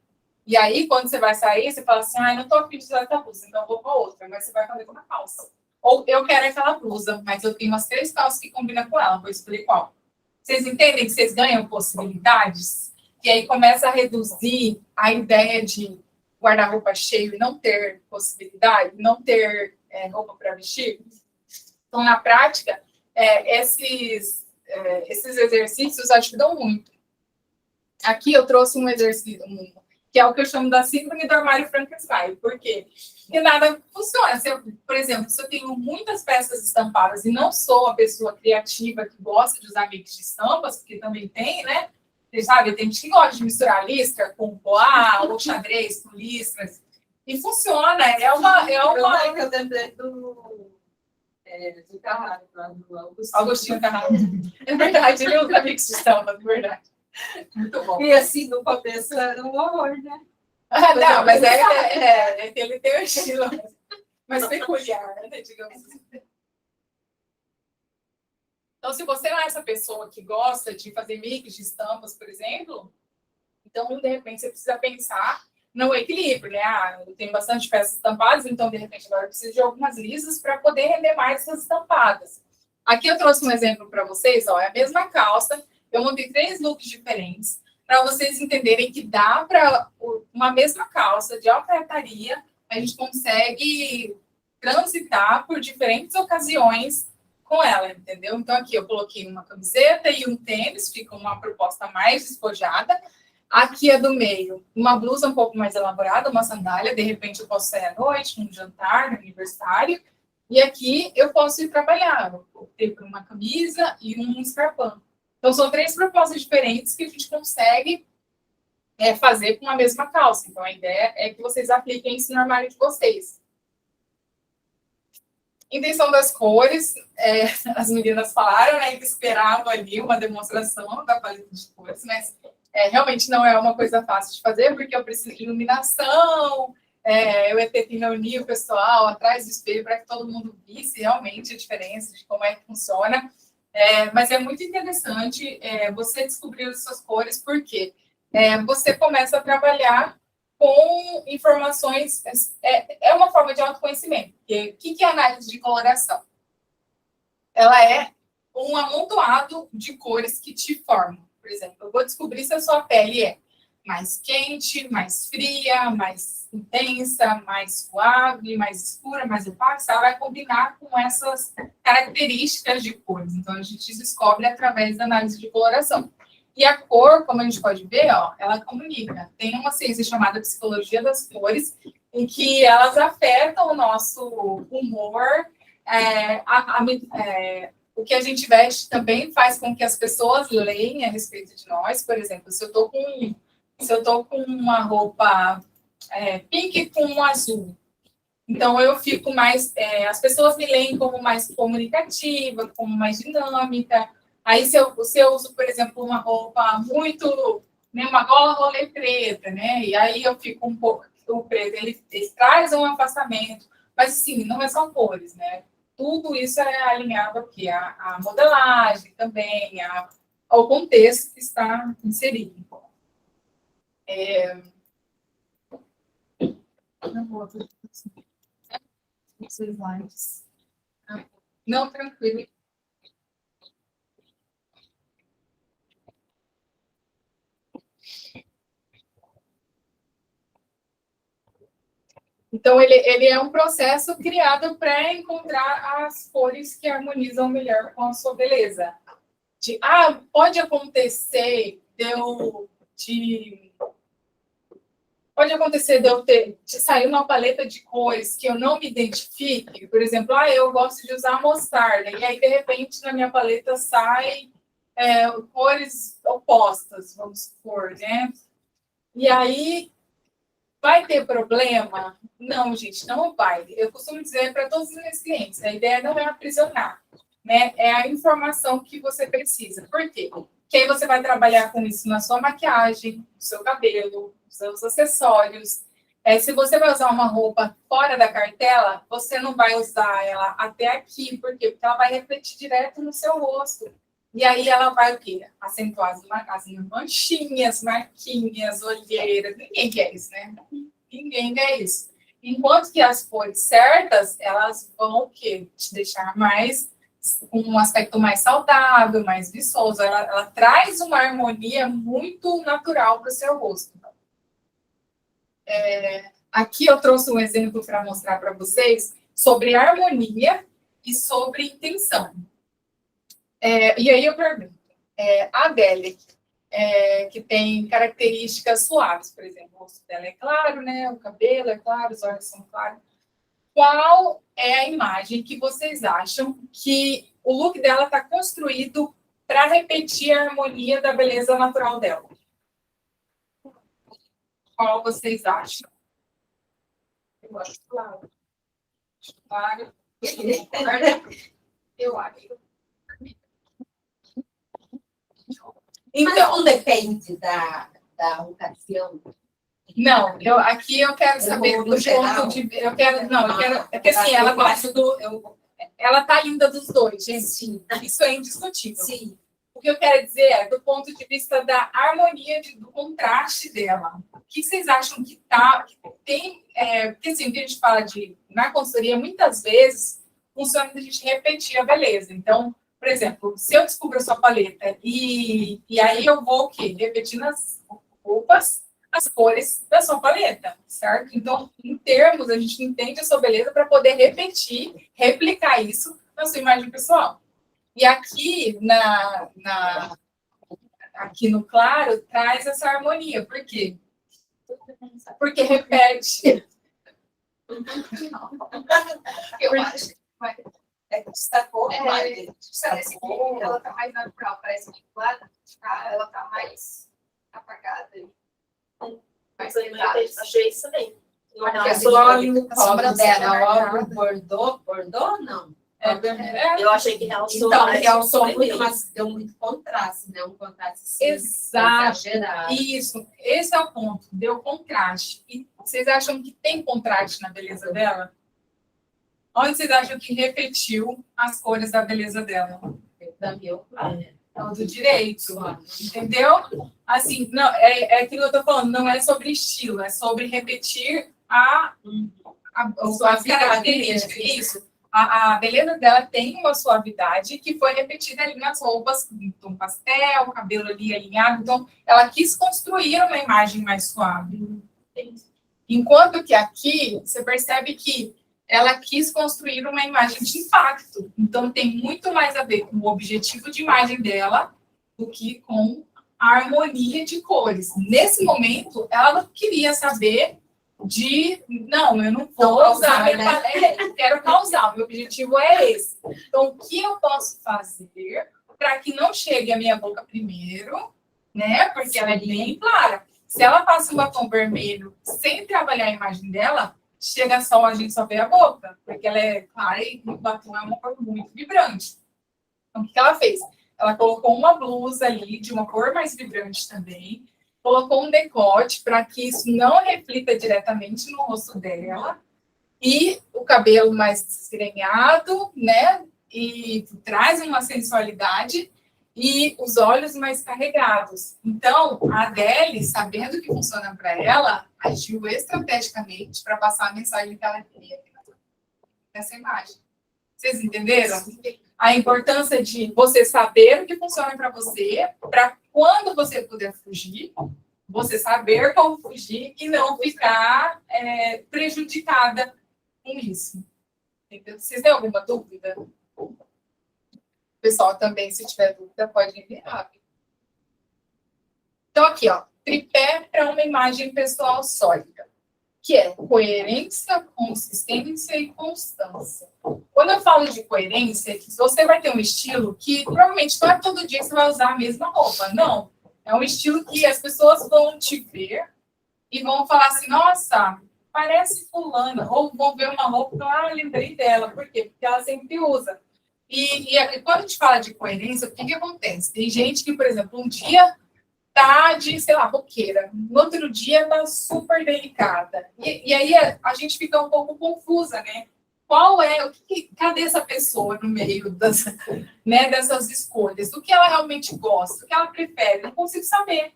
E aí, quando você vai sair, você fala assim, não estou afim de usar essa blusa, então vou com outra, mas você vai fazer com uma calça. Ou eu quero aquela blusa, mas eu tenho umas 3 calças que combinam com ela, vou escolher qual. Vocês entendem que vocês ganham possibilidades? E aí começa a reduzir a ideia de guarda-roupa cheio e não ter possibilidade, não ter roupa para vestir. Então, na prática, esses exercícios ajudam muito. Aqui eu trouxe um exercício, que é o que eu chamo da síndrome do armário Frankenstein. Por quê? Porque nada funciona. Por exemplo, se eu tenho muitas peças estampadas e não sou a pessoa criativa que gosta de usar mix de estampas, porque também tem, né? Você sabe, tem gente que gosta de misturar listra com poá, ou xadrez com listras. E funciona. Eu lembrei do Carraro, do Agostinho Carraro. É verdade, ele usa mix de estampas, é verdade. Muito bom. E assim, no começo era um horror, né? Não, mas ele tem um estilo mais peculiar, né, digamos assim. Então, se você não é essa pessoa que gosta de fazer mix de estampas, por exemplo, então, de repente, você precisa pensar no equilíbrio, né? Eu tenho bastante peças estampadas, então, de repente, agora eu preciso de algumas lisas para poder render mais essas estampadas. Aqui eu trouxe um exemplo para vocês, é a mesma calça, eu montei 3 looks diferentes, para vocês entenderem que dá para uma mesma calça de alfaiataria, a gente consegue transitar por diferentes ocasiões com ela, entendeu? Então, aqui eu coloquei uma camiseta e um tênis, fica uma proposta mais despojada. Aqui é do meio, uma blusa um pouco mais elaborada, uma sandália, de repente eu posso sair à noite, num jantar, no aniversário. E aqui eu posso ir trabalhar, eu ter uma camisa e um escarpão. Então, são 3 propostas diferentes que a gente consegue fazer com a mesma calça. Então, a ideia é que vocês apliquem isso no armário de vocês. Intenção das cores, as meninas falaram, né, que esperavam ali uma demonstração da paleta de cores, mas realmente não é uma coisa fácil de fazer, porque eu preciso de iluminação, eu ia ter que reunir o pessoal atrás do espelho para que todo mundo visse realmente a diferença de como é que funciona. Mas é muito interessante você descobrir as suas cores, porque você começa a trabalhar com informações, é uma forma de autoconhecimento. O que é análise de coloração? Ela é um amontoado de cores que te formam. Por exemplo, eu vou descobrir se a sua pele é mais quente, mais fria, mais intensa, mais suave, mais escura, mais opaca. Ela vai combinar com essas características de cores. Então, a gente descobre através da análise de coloração. E a cor, como a gente pode ver, ela comunica. Tem uma ciência chamada psicologia das cores, em que elas afetam o nosso humor. O que a gente veste também faz com que as pessoas leem a respeito de nós. Por exemplo, se eu estou com uma roupa pink com um azul, então eu fico mais... as pessoas me leem como mais comunicativa, como mais dinâmica. Aí, se eu uso, por exemplo, uma roupa muito... né, uma gola rolê preta, né? E aí eu fico um pouco... O preto, ele traz um afastamento. Mas, sim, não é só cores, né? tudo isso é alinhado aqui, a modelagem também, ao contexto que está inserido. Não, tranquilo. Então, ele é um processo criado para encontrar as cores que harmonizam melhor com a sua beleza. Pode acontecer de sair uma paleta de cores que eu não me identifique. Por exemplo, eu gosto de usar mostarda. E aí, de repente, na minha paleta sai cores opostas, vamos supor, né? E aí, vai ter problema? Não, gente, não vai. Eu costumo dizer para todos os meus clientes, a ideia não é aprisionar, né? É a informação que você precisa. Por quê? Porque aí você vai trabalhar com isso na sua maquiagem, no seu cabelo, nos seus acessórios. Se você vai usar uma roupa fora da cartela, você não vai usar ela até aqui. Por quê? Porque ela vai refletir direto no seu rosto. E aí ela vai o quê? Acentuar as manchinhas, marquinhas, olheiras. Ninguém quer isso, né? Ninguém quer isso. Enquanto que as cores certas, elas vão o quê? Te deixar com um aspecto mais saudável, mais viçoso. Ela traz uma harmonia muito natural para o seu rosto. Aqui eu trouxe um exemplo para mostrar para vocês sobre harmonia e sobre intenção. E aí eu pergunto, a Adélia, que tem características suaves, por exemplo, o rosto dela é claro, né? O cabelo é claro, os olhos são claros. Qual é a imagem que vocês acham que o look dela está construído para repetir a harmonia da beleza natural dela? Qual vocês acham? Eu acho claro. Claro. Eu acho. Então, não depende da ocasião. Não, aqui eu quero saber do ponto de vista. É que assim, ela gosta ela tá linda dos dois, gente. Sim. Isso é indiscutível. Sim. O que eu quero dizer é do ponto de vista da harmonia, do contraste dela. O que vocês acham que tem? Porque assim, o que a gente fala na consultoria, muitas vezes funciona a gente repetir a beleza. Então, por exemplo, se eu descubro a sua paleta e aí eu vou o quê? Repetir nas roupas as cores da sua paleta, certo? Então, em termos, a gente entende a sua beleza para poder replicar isso na sua imagem pessoal. E aqui, aqui no claro, traz essa harmonia. Por quê? Porque repete. Eu acho que destacou. Ela está mais natural, parece que ela está mais apagada. Mas eu achei isso também. A sombra dela, ó, bordô, não. Eu achei que realçou então, mais. Realçou muito, mas deu muito contraste, né? Um contraste sim, exagerado. Isso, esse é o ponto, deu contraste. E vocês acham que tem contraste na beleza dela? Onde vocês acham que repetiu as cores da beleza dela? Do direito, entendeu? Assim, não, é aquilo que eu tô falando, não é sobre estilo, é sobre repetir a sua característica. Isso. A beleza dela tem uma suavidade que foi repetida ali nas roupas, com tom pastel, o cabelo ali alinhado. Então, ela quis construir uma imagem mais suave. Enquanto que aqui, você percebe que ela quis construir uma imagem de impacto. Então, tem muito mais a ver com o objetivo de imagem dela do que com a harmonia de cores. Nesse momento, ela não queria saber não, eu não vou usar minha paleta, eu quero causar, o meu objetivo é esse. Então, o que eu posso fazer para que não chegue a minha boca primeiro, né? Porque ela é bem clara. Se ela passa um batom vermelho sem trabalhar a imagem dela, a gente só vê a boca, porque ela é clara e o batom é uma cor muito vibrante. Então, o que ela fez? Ela colocou uma blusa ali de uma cor mais vibrante também, colocou um decote para que isso não reflita diretamente no rosto dela, e o cabelo mais desgrenhado, né? E traz uma sensualidade, e os olhos mais carregados. Então, a Adele, sabendo que funciona para ela, agiu estrategicamente para passar a mensagem que ela queria nessa imagem. Vocês entenderam? A importância de você saber o que funciona para você, para quando você puder fugir, você saber como fugir e não ficar prejudicada com isso. Entendeu? Vocês têm alguma dúvida? O pessoal também, se tiver dúvida, pode enviar. Então, aqui, ó, tripé para uma imagem pessoal sólida, que é coerência, consistência e constância. Quando eu falo de coerência, que você vai ter um estilo que provavelmente não é todo dia que você vai usar a mesma roupa, não. É um estilo que as pessoas vão te ver e vão falar assim, nossa, parece fulana, ou vão ver uma roupa e lembrei dela. Por quê? Porque ela sempre usa. E quando a gente fala de coerência, o que acontece? Tem gente que, por exemplo, um dia tá de, sei lá, roqueira, no outro dia tá super delicada. E aí a gente fica um pouco confusa, né? Qual é, cadê essa pessoa no meio dessas escolhas? Do que ela realmente gosta, do que ela prefere? Não consigo saber.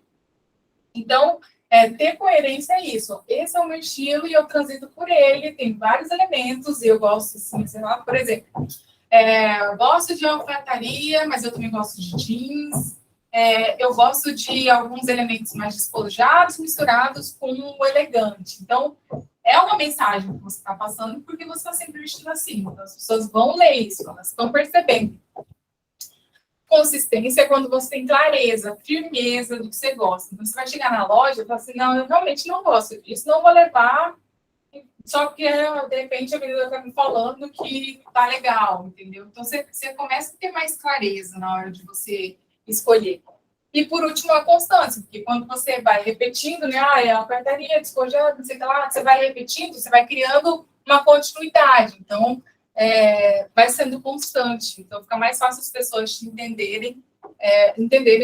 Então, ter coerência é isso. Esse é o meu estilo e eu transito por ele. Tem vários elementos e eu gosto, assim, sei lá, por exemplo, eu gosto de alfaiataria, mas eu também gosto de jeans. Eu gosto de alguns elementos mais despojados, misturados com o elegante. Então, é uma mensagem que você está passando porque você está sempre vestido assim. Então, as pessoas vão ler isso, elas estão percebendo. Consistência é quando você tem clareza, firmeza do que você gosta. Então, você vai chegar na loja e falar assim, não, eu realmente não gosto disso, não vou levar, só que, de repente, a vendedora está me falando que tá legal, entendeu? Então, você começa a ter mais clareza na hora de você escolher. E, por último, a constância, porque quando você vai repetindo, né, é a carteirinha, despojando, não sei o que lá, você vai repetindo, você vai criando uma continuidade. Então, vai sendo constante. Então, fica mais fácil as pessoas te entenderem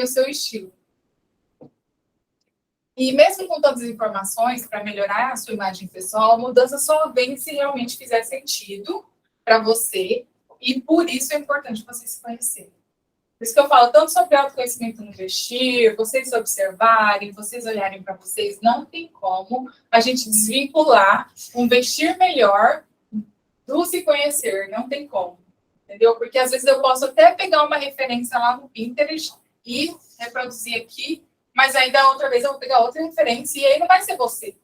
o seu estilo. E mesmo com todas as informações para melhorar a sua imagem pessoal, a mudança só vem se realmente fizer sentido para você, e por isso é importante vocês se conhecerem. Por isso que eu falo tanto sobre autoconhecimento no vestir, vocês se observarem, vocês olharem para vocês, não tem como a gente desvincular um vestir melhor do se conhecer, não tem como, entendeu? Porque às vezes eu posso até pegar uma referência lá no Pinterest e reproduzir aqui, mas aí da outra vez eu vou pegar outra referência e aí não vai ser você.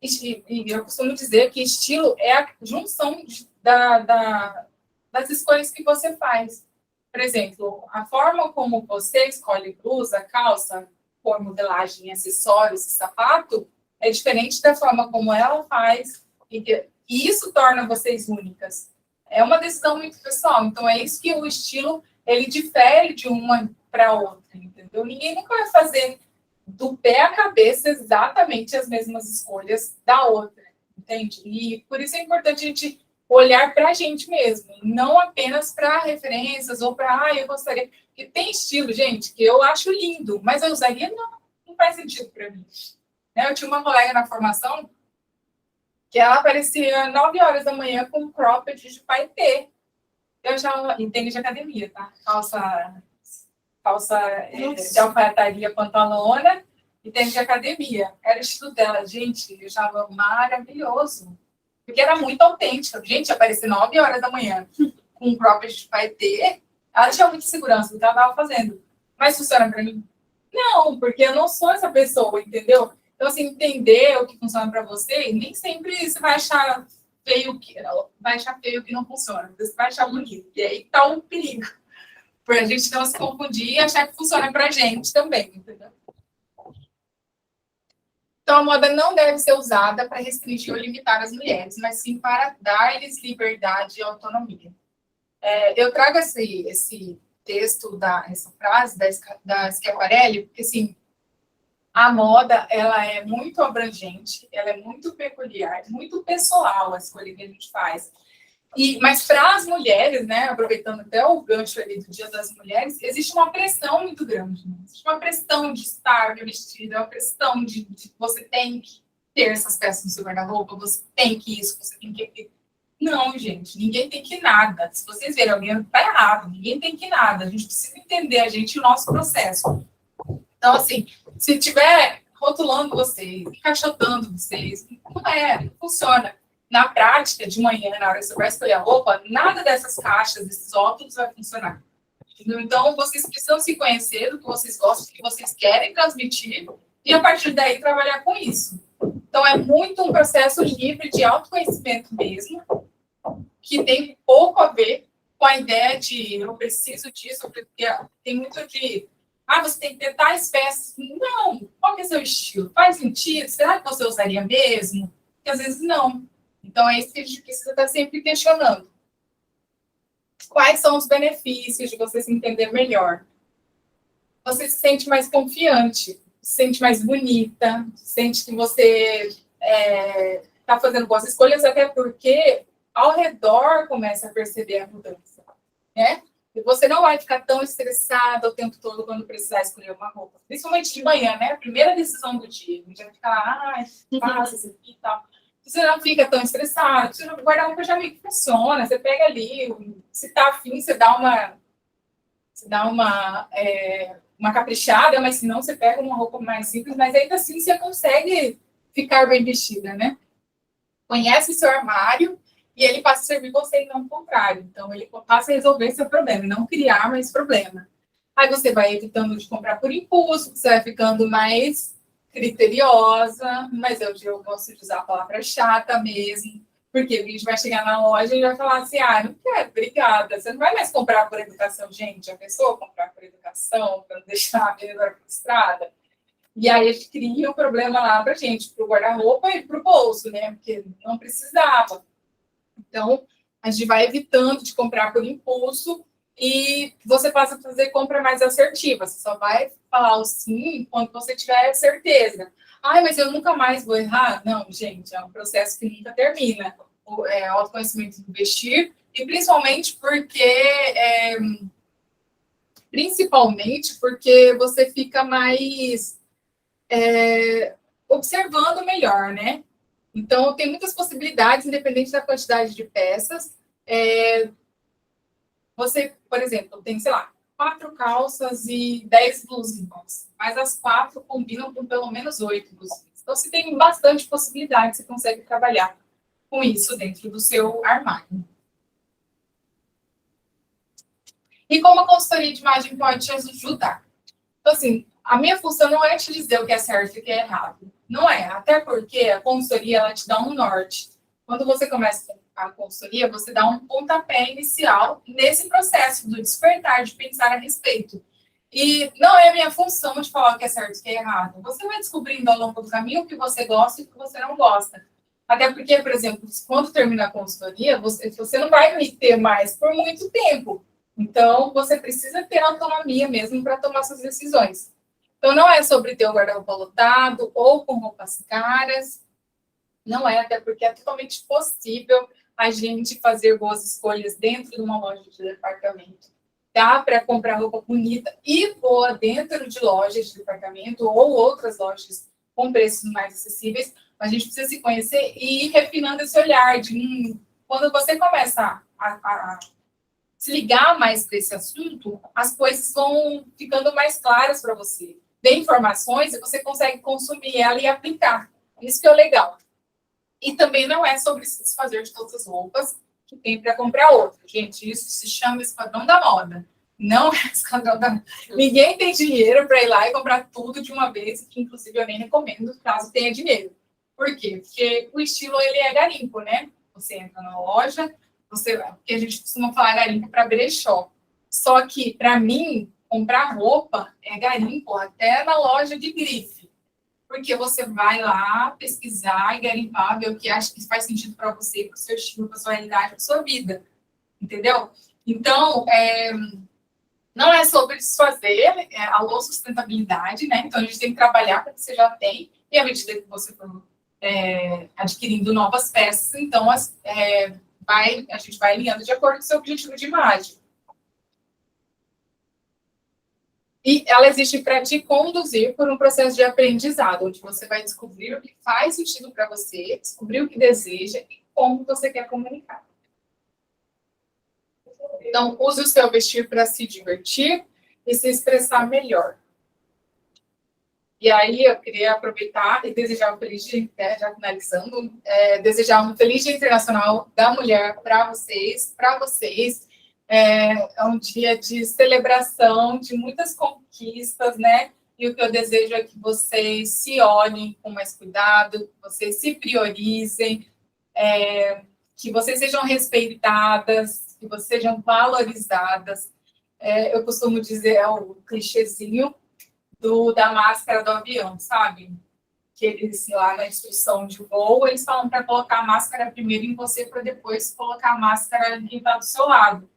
E eu costumo dizer que estilo é a junção das escolhas que você faz. Por exemplo, a forma como você escolhe blusa, calça, cor, modelagem, acessórios e sapato é diferente da forma como ela faz, e isso torna vocês únicas. É uma decisão muito pessoal, então é isso que o estilo, ele difere de uma para outra, entendeu? Ninguém nunca vai fazer do pé à cabeça exatamente as mesmas escolhas da outra, entende? E por isso é importante a gente olhar para a gente mesmo, não apenas para referências ou para, eu gostaria. Porque tem estilo, gente, que eu acho lindo, mas eu usaria, não faz sentido para mim. Né? Eu tinha uma colega na formação que ela aparecia 9 horas da manhã com um cropped de paetê. Eu já entendo de academia, tá? Calça de alfaiataria pantalona e tênis de academia. Era o estilo dela. Gente, eu achava maravilhoso. Porque era muito autêntica. Gente, aparecer 9 horas da manhã com um cropped de paetê, ela tinha muita segurança do que ela estava fazendo. Mas funciona para mim? Não, porque eu não sou essa pessoa, entendeu? Então, assim, entender o que funciona para você, nem sempre você vai achar feio que não funciona. Você vai achar bonito. E aí tá um perigo. Para a gente não se confundir e achar que funciona para a gente também, entendeu? Então, a moda não deve ser usada para restringir ou limitar as mulheres, mas sim para dar-lhes liberdade e autonomia. Eu trago esse texto, essa frase da Schiaparelli, porque, assim, a moda, ela é muito abrangente, ela é muito peculiar, muito pessoal a escolha que a gente faz. Mas para as mulheres, né, aproveitando até o gancho ali do Dia das Mulheres, existe uma pressão muito grande. Né? Existe uma pressão de estar vestida, uma pressão de você tem que ter essas peças no seu guarda-roupa, você tem que isso, você tem que... Não, gente, ninguém tem que nada. Se vocês verem alguém, tá errado, ninguém tem que nada. A gente precisa entender a gente e o nosso processo. Então, assim, se tiver rotulando vocês, encaixotando vocês, não funciona. Na prática, de manhã, na hora que você vai escolher a roupa, nada dessas caixas, desses óculos vai funcionar. Então, vocês precisam se conhecer do que vocês gostam, do que vocês querem transmitir, e a partir daí trabalhar com isso. Então, é muito um processo livre de autoconhecimento mesmo, que tem pouco a ver com a ideia de eu preciso disso, porque tem muito de você tem que ter tais peças. Não, qual que é seu estilo? Faz sentido? Será que você usaria mesmo? Porque às vezes não. Então, é isso que a gente precisa estar sempre questionando. Quais são os benefícios de você se entender melhor? Você se sente mais confiante, se sente mais bonita, sente que você está fazendo boas escolhas, até porque ao redor começa a perceber a mudança, né? E você não vai ficar tão estressada o tempo todo quando precisar escolher uma roupa. Principalmente de manhã, né? A primeira decisão do dia. A gente vai ficar lá, faça isso aqui e tal. Você não fica tão estressado. Você não guardar roupa já meio que funciona. Você pega ali, se tá afim, você dá uma caprichada, mas se não, você pega uma roupa mais simples, mas ainda assim você consegue ficar bem vestida, né? Conhece seu armário e ele passa a servir você e não o contrário. Então, ele passa a resolver seu problema, e não criar mais problema. Aí você vai evitando de comprar por impulso, você vai ficando mais criteriosa, mas eu gosto de usar a palavra chata mesmo, porque a gente vai chegar na loja e vai falar assim, não quero, obrigada. Você não vai mais comprar por educação, gente. A pessoa comprar por educação, para não deixar a vendedora frustrada. E aí a gente cria um problema lá para a gente, para o guarda-roupa e para o bolso, né? Porque não precisava. Então, a gente vai evitando de comprar por impulso e você passa a fazer compra mais assertiva. Você só vai falar o sim quando você tiver certeza. Mas eu nunca mais vou errar? Não, gente, é um processo que nunca termina. O autoconhecimento do vestir, e principalmente porque você fica mais observando melhor, né? Então, tem muitas possibilidades, independente da quantidade de peças. Você, por exemplo, tem, 4 calças e 10 blusinhas, mas as 4 combinam com pelo menos 8 blusinhas. Então, você tem bastante possibilidade, você consegue trabalhar com isso dentro do seu armário. E como a consultoria de imagem pode te ajudar? Então, assim, a minha função não é te dizer o que é certo e o que é errado. Não é, até porque a consultoria, ela te dá um norte. Quando você começa a consultoria, você dá um pontapé inicial nesse processo do despertar, de pensar a respeito. E não é a minha função de falar o que é certo e o que é errado. Você vai descobrindo ao longo do caminho o que você gosta e o que você não gosta. Até porque, por exemplo, quando termina a consultoria, você não vai me ter mais por muito tempo. Então, você precisa ter autonomia mesmo para tomar suas decisões. Então, não é sobre ter o guarda-roupa lotado ou com roupas caras. Não é, até porque é totalmente possível a gente fazer boas escolhas dentro de uma loja de departamento. Dá para comprar roupa bonita e boa dentro de lojas de departamento ou outras lojas com preços mais acessíveis. A gente precisa se conhecer e ir refinando esse olhar de quando você começa a se ligar mais para esse assunto, as coisas vão ficando mais claras para você. Tem informações e você consegue consumir ela e aplicar. Isso que é o legal. E também não é sobre se desfazer de todas as roupas que tem para comprar outra. Gente, isso se chama esquadrão da moda. Não é esquadrão da moda. Ninguém tem dinheiro para ir lá e comprar tudo de uma vez, que inclusive eu nem recomendo, caso tenha dinheiro. Por quê? Porque o estilo, ele é garimpo, né? Você entra na loja, porque a gente costuma falar garimpo para brechó. Só que, para mim, comprar roupa é garimpo até na loja de grife. Porque você vai lá pesquisar e garimpar, ver o que acha que faz sentido para você, para o seu estilo, para a sua realidade, para a sua vida. Entendeu? Então, não é sobre desfazer, alô sustentabilidade, né? Então, a gente tem que trabalhar com o que você já tem, e à medida que você for adquirindo novas peças, então, a gente vai alinhando de acordo com o seu objetivo de imagem. E ela existe para te conduzir por um processo de aprendizado, onde você vai descobrir o que faz sentido para você, descobrir o que deseja e como você quer comunicar. Então, use o seu vestir para se divertir e se expressar melhor. E aí, eu queria aproveitar e desejar um feliz dia, já finalizando, desejar um feliz Dia Internacional da Mulher para vocês, É um dia de celebração, de muitas conquistas, né? E o que eu desejo é que vocês se olhem com mais cuidado, que vocês se priorizem, que vocês sejam respeitadas, que vocês sejam valorizadas. Eu costumo dizer, é o clichêzinho da máscara do avião, sabe? Que eles, lá na instrução de voo, eles falam para colocar a máscara primeiro em você, para depois colocar a máscara em quem está do seu lado.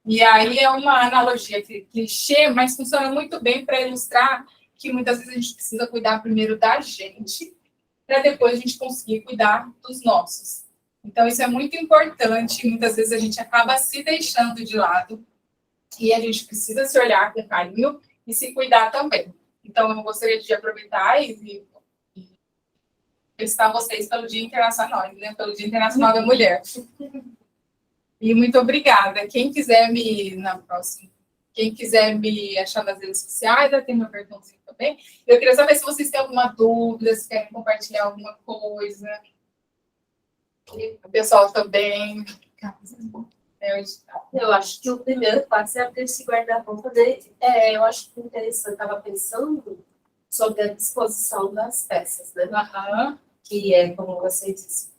E aí é uma analogia clichê, mas funciona muito bem para ilustrar que muitas vezes a gente precisa cuidar primeiro da gente, para depois a gente conseguir cuidar dos nossos. Então, isso é muito importante. Muitas vezes a gente acaba se deixando de lado e a gente precisa se olhar com carinho e se cuidar também. Então, eu gostaria de aproveitar e felicitar vocês pelo Dia Internacional, né? Pelo Dia Internacional da Mulher. E muito obrigada. Quem quiser me achar nas redes sociais, tem meu cartãozinho também. Eu queria saber se vocês têm alguma dúvida, se querem compartilhar alguma coisa. O pessoal também. Eu acho que o primeiro passo é abrir esse guarda-roupa dele. Eu acho que interessante, estava pensando sobre a disposição das peças, né? Uhum. Que é, como você disse,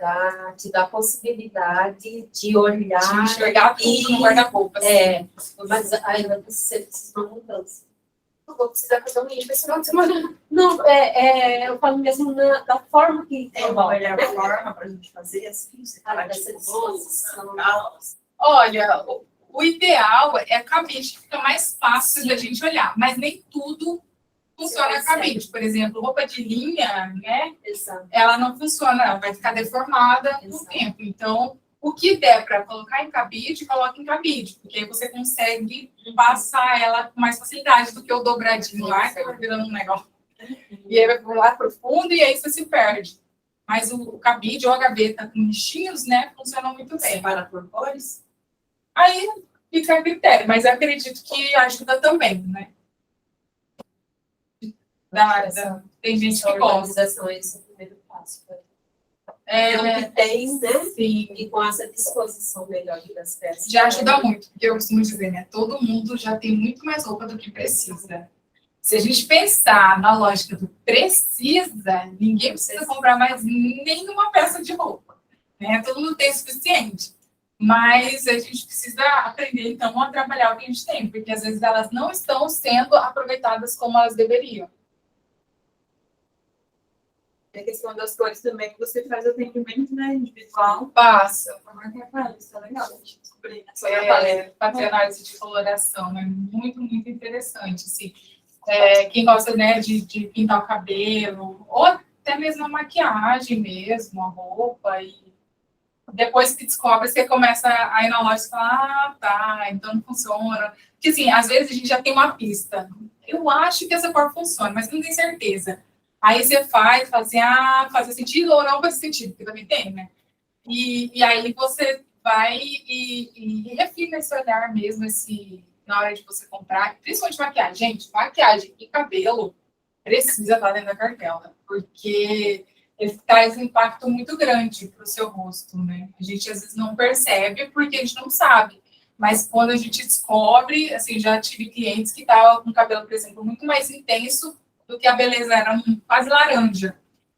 te dá a possibilidade de olhar... De enxergar tudo no guarda-roupa. Mas ainda você precisa de uma mudança. Eu vou precisar fazer um lixo esse final de semana. Não, eu falo mesmo da forma que... Uma melhor forma para a gente fazer assim, você fala dessa disposição. Olha, o ideal é a cabide, fica mais fácil da gente olhar, mas nem tudo funciona a cabide. Por exemplo, roupa de linha, né? Exato. Ela não funciona, ela vai ficar deformada com o tempo. Então, o que der para colocar em cabide, coloca em cabide, porque aí você consegue passar ela com mais facilidade do que o dobradinho lá, que vai virando um negócio. E aí vai por lá profundo e aí você se perde. Mas o cabide ou a gaveta com lixinhos, né, funcionam muito bem. Separa por cores? Aí fica a critério, mas eu acredito que ajuda também, né? Tem gente que gosta. Esse é o primeiro passo. Que tem, né? Sim. E com essa disposição melhor das peças. Já ajuda muito, porque eu costumo dizer, né? Todo mundo já tem muito mais roupa do que precisa. Se a gente pensar na lógica do precisa, ninguém precisa comprar mais nenhuma peça de roupa, né? Todo mundo tem o suficiente. Mas a gente precisa aprender, então, a trabalhar o que a gente tem, porque às vezes elas não estão sendo aproveitadas como elas deveriam. E a questão das cores também, que você faz atendimento, né, individual. Passa. Isso é legal, a gente descobrir. Fazer análise de coloração é muito, muito interessante. Assim. Quem gosta, né, de pintar o cabelo, ou até mesmo a maquiagem mesmo, a roupa, e depois que descobre, você começa a ir na loja e fala, tá, então não funciona. Porque, assim, às vezes a gente já tem uma pista. Eu acho que essa cor funciona, mas não tenho certeza. Aí você fala assim, faz sentido ou não faz sentido, porque também tem, né? E aí você vai e refina esse olhar mesmo, na hora de você comprar, principalmente maquiagem. Gente, maquiagem e cabelo precisa estar dentro da cartela, porque ele traz um impacto muito grande para o seu rosto, né? A gente às vezes não percebe porque a gente não sabe. Mas quando a gente descobre, assim, já tive clientes que estavam com o cabelo, por exemplo, muito mais intenso do que a beleza, era quase laranja.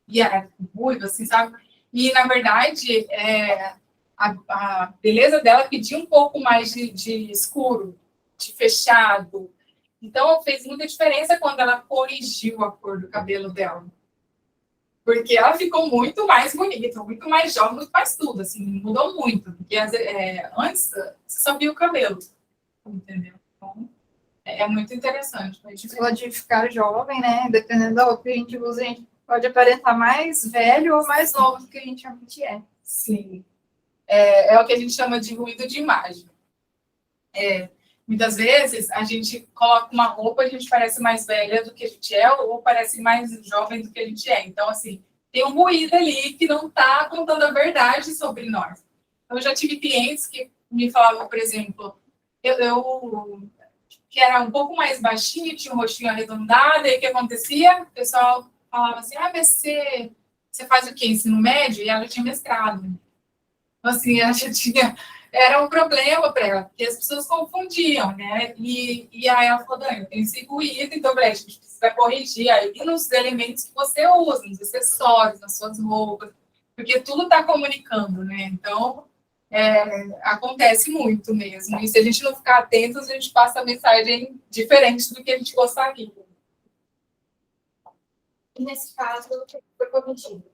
E era ruiva, assim, sabe? E, na verdade, a beleza dela pedia um pouco mais de escuro, de fechado. Então, fez muita diferença quando ela corrigiu a cor do cabelo dela. Porque ela ficou muito mais bonita, muito mais jovem, muito mais tudo, assim, mudou muito. Porque antes, você só via o cabelo, entendeu? Então, é muito interessante. A gente falou de ficar jovem, né? Dependendo da roupa que a gente usa, a gente pode aparentar mais velho ou mais novo do que a gente realmente é. Sim. É o que a gente chama de ruído de imagem. Muitas vezes a gente coloca uma roupa, a gente parece mais velha do que a gente é, ou parece mais jovem do que a gente é. Então, assim, tem um ruído ali que não está contando a verdade sobre nós. Eu já tive clientes que me falavam, por exemplo, eu que era um pouco mais baixinho, tinha um rostinho arredondado, e aí o que acontecia? O pessoal falava assim, mas você faz o quê? Ensino médio? E ela tinha mestrado. Então, assim, ela já tinha... Era um problema para ela, porque as pessoas confundiam, né? E aí ela falou, Dani, eu tenho esse ruído, então, a gente precisa corrigir aí nos elementos que você usa, nos acessórios, nas suas roupas, porque tudo está comunicando, né? Então, acontece muito mesmo. E se a gente não ficar atento, a gente passa a mensagem diferente do que a gente gostaria. E nesse caso, o que foi corrigido?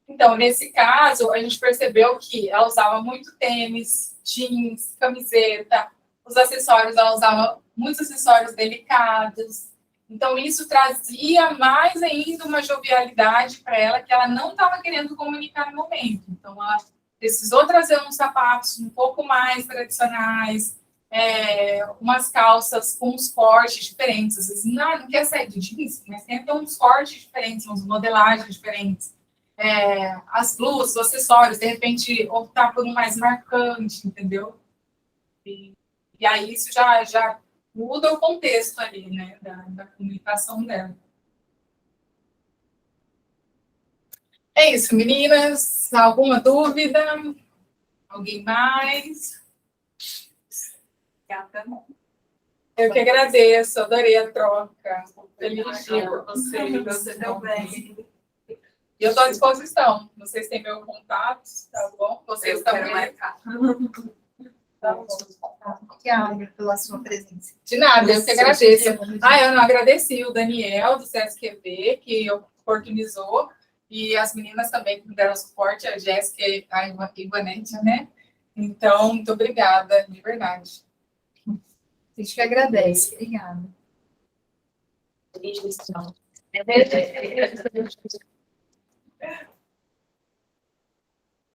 Então, nesse caso, a gente percebeu que ela usava muito tênis, jeans, camiseta, os acessórios, ela usava muitos acessórios delicados. Então, isso trazia mais ainda uma jovialidade para ela que ela não estava querendo comunicar no momento. Então, ela precisou trazer uns sapatos um pouco mais tradicionais, umas calças com uns cortes diferentes. Às vezes, não quer sair de jeans, mas tem uns cortes diferentes, umas modelagens diferentes. As blusas, os acessórios, de repente, optar por um mais marcante, entendeu? E aí isso já muda o contexto ali, né, da comunicação dela. É isso, meninas. Alguma dúvida? Alguém mais? Eu que agradeço, adorei a troca. Feliz dia por vocês. Você também. E eu estou à disposição. Vocês têm meu contato, tá bom? Vocês Eu quero também. marcar. Tá bom. Obrigada pela sua presença. De nada, eu que agradeço. Eu não agradeci o Daniel, do SESC-EV, que oportunizou, e as meninas também que me deram suporte, a Jéssica e a Ivanete, né? Então, muito obrigada, de verdade. A gente que agradece. Obrigada. Feliz missão.